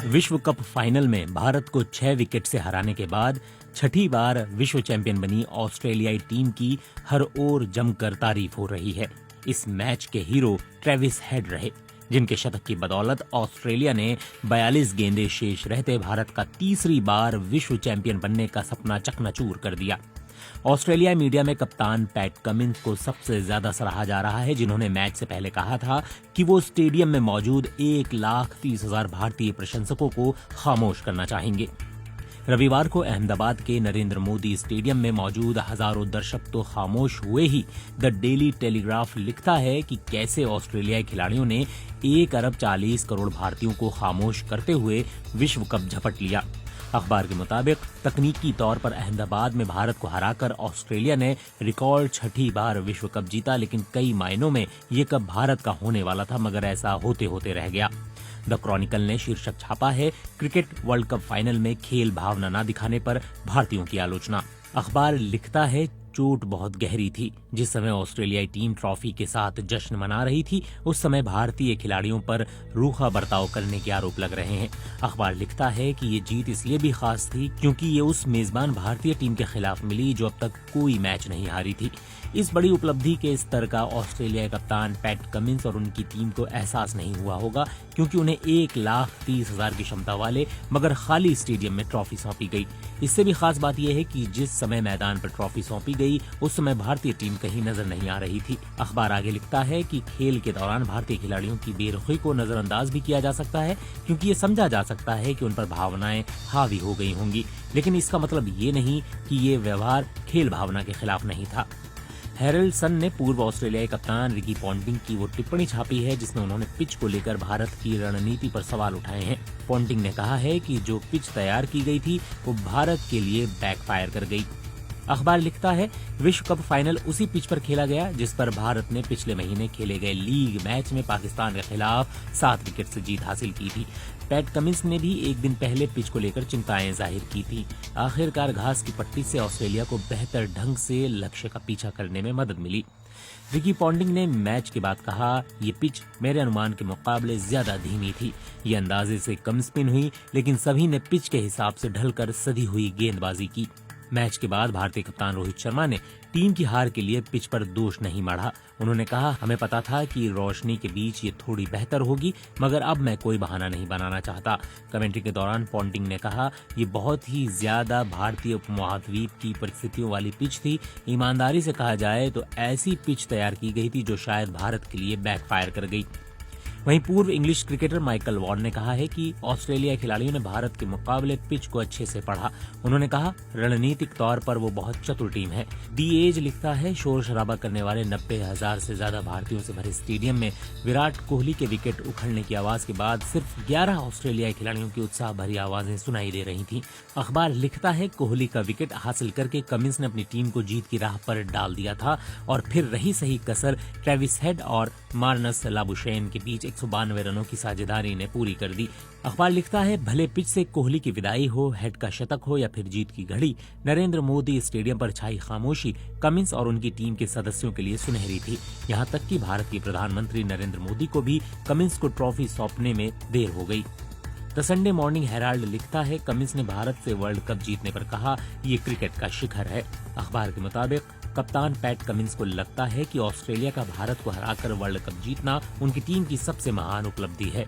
विश्व cup final में भारत को 6 विकेट से हराने के बाद छठी बार विश्व चैंपियन बनी ऑस्ट्रेलियाई टीम की हर ओर जमकर तारीफ हो रही है। इस मैच के हीरो ट्रेविस हेड रहे, जिनके शतक की बदौलत ऑस्ट्रेलिया ने 42 गेंदें शेष रहते भारत का तीसरी बार विश्व चैंपियन बनने का सपना चकनाचूर कर दिया। ऑस्ट्रेलिया मीडिया में कप्तान पैट कमिंस को सबसे ज्यादा सराहा जा रहा है, जिन्होंने मैच से पहले कहा था कि वो स्टेडियम में मौजूद 1,30,000 भारतीय प्रशंसकों को खामोश करना चाहेंगे। रविवार को अहमदाबाद के नरेंद्र मोदी स्टेडियम में मौजूद हजारों दर्शक तो खामोश हुए ही। द डेली टेलीग्राफ लिखता है कि कैसे ऑस्ट्रेलियाई खिलाड़ियों ने 1 अरब 40 करोड़ भारतीयों को खामोश करते हुए विश्व कप झपट लिया। अखबार के मुताबिक तकनीकी तौर पर अहमदाबाद में भारत को हराकर ऑस्ट्रेलिया ने रिकॉर्ड छठी बार विश्व कप जीता, लेकिन कई मायनों में ये कप भारत का होने वाला था, मगर ऐसा होते होते रह गया। द क्रॉनिकल ने शीर्षक छापा है, क्रिकेट वर्ल्ड कप फाइनल में खेल भावना न दिखाने पर भारतीयों की आलोचना। अखबार लिखता है, चोट बहुत गहरी थी। जिस समय ऑस्ट्रेलियाई टीम ट्रॉफी के साथ जश्न मना रही थी, उस समय भारतीय खिलाड़ियों पर रूखा बर्ताव करने के आरोप लग रहे हैं। अखबार लिखता है कि ये जीत इसलिए भी खास थी क्योंकि ये उस मेजबान भारतीय टीम के खिलाफ मिली जो अब तक कोई मैच नहीं हारी थी। इस बड़ी उपलब्धि के स्तर का ऑस्ट्रेलियाई कप्तान पैट कमिंस और उनकी टीम को एहसास नहीं हुआ होगा, क्योंकि उन्हें 1,30,000 की क्षमता वाले मगर खाली स्टेडियम में ट्रॉफी सौंपी गई। इससे भी खास बात यह है कि जिस समय मैदान पर ट्रॉफी सौंपी गई, उस समय भारतीय टीम कहीं नजर नहीं आ रही थी। अखबार आगे लिखता है कि खेल के दौरान भारतीय खिलाड़ियों की बेरुखी को नजरअंदाज भी किया जा सकता है, क्योंकि ये समझा जा सकता है कि उन पर भावनाएं हावी हो गई होंगी, लेकिन इसका मतलब ये नहीं कि ये व्यवहार खेल भावना के खिलाफ नहीं था। हेरल्ड सन ने पूर्व ऑस्ट्रेलियाई कप्तान रिकी पॉन्टिंग की वो टिप्पणी छापी है जिसमें उन्होंने पिच को लेकर भारत की रणनीति पर सवाल उठाए हैं। पॉन्टिंग ने कहा है कि जो पिच तैयार की गई थी वो भारत के लिए बैकफायर कर गई। अखबार लिखता है, विश्व कप फाइनल उसी पिच पर खेला गया जिस पर भारत ने पिछले महीने खेले गए लीग मैच में पाकिस्तान के खिलाफ 7 विकेट से जीत हासिल की थी। पैट कमिंस ने भी एक दिन पहले पिच को लेकर चिंताएं जाहिर की थी। आखिरकार घास की पट्टी से ऑस्ट्रेलिया को बेहतर ढंग से लक्ष्य का पीछा करने में मदद मिली। रिकी पॉन्टिंग ने मैच के बाद कहा, ये पिच मेरे अनुमान के मुकाबले ज्यादा धीमी थी। ये अंदाजे से कम स्पिन हुई, लेकिन सभी ने पिच के हिसाब से ढलकर सधी हुई गेंदबाजी की। मैच के बाद भारतीय कप्तान रोहित शर्मा ने टीम की हार के लिए पिच पर दोष नहीं मढ़ा। उन्होंने कहा, हमें पता था कि रोशनी के बीच ये थोड़ी बेहतर होगी, मगर अब मैं कोई बहाना नहीं बनाना चाहता। कमेंट्री के दौरान पॉन्टिंग ने कहा, ये बहुत ही ज्यादा भारतीय उपमहाद्वीप की परिस्थितियों वाली पिच थी। ईमानदारी से कहा जाए तो ऐसी पिच तैयार की गई थी जो शायद भारत के लिए बैकफायर कर गई। वहीं पूर्व इंग्लिश क्रिकेटर माइकल वॉर्ड ने कहा है कि ऑस्ट्रेलिया खिलाड़ियों ने भारत के मुकाबले पिच को अच्छे से पढ़ा। उन्होंने कहा, रणनीतिक तौर पर वो बहुत चतुर टीम है। दी एज लिखता है, शोर शराबा करने वाले 90,000 से ज्यादा भारतीयों से भरे स्टेडियम में विराट कोहली के विकेट उखड़ने की आवाज के बाद सिर्फ 11 ऑस्ट्रेलियाई खिलाड़ियों की उत्साह भरी आवाजें सुनाई दे रही थी। अखबार लिखता है, कोहली का विकेट हासिल करके कमिंस ने अपनी टीम को जीत की राह पर डाल दिया था और फिर रही सही कसर ट्रेविस हेड और मार्नस लाबुशेन के बीच 192 रनों की साझेदारी ने पूरी कर दी। अखबार लिखता है, भले पिच से कोहली की विदाई हो, हेड का शतक हो या फिर जीत की घड़ी, नरेंद्र मोदी स्टेडियम पर छाई खामोशी कमिंस और उनकी टीम के सदस्यों के लिए सुनहरी थी। यहाँ तक कि भारत के प्रधानमंत्री नरेंद्र मोदी को भी कमिंस को ट्रॉफी सौंपने में देर हो गई। द संडे मॉर्निंग हेराल्ड लिखता है, कमिंस ने भारत से वर्ल्ड कप जीतने पर कहा, ये क्रिकेट का शिखर है। अखबार के मुताबिक कप्तान पैट कमिंस को लगता है कि ऑस्ट्रेलिया का भारत को हराकर वर्ल्ड कप जीतना उनकी टीम की सबसे महान उपलब्धि है।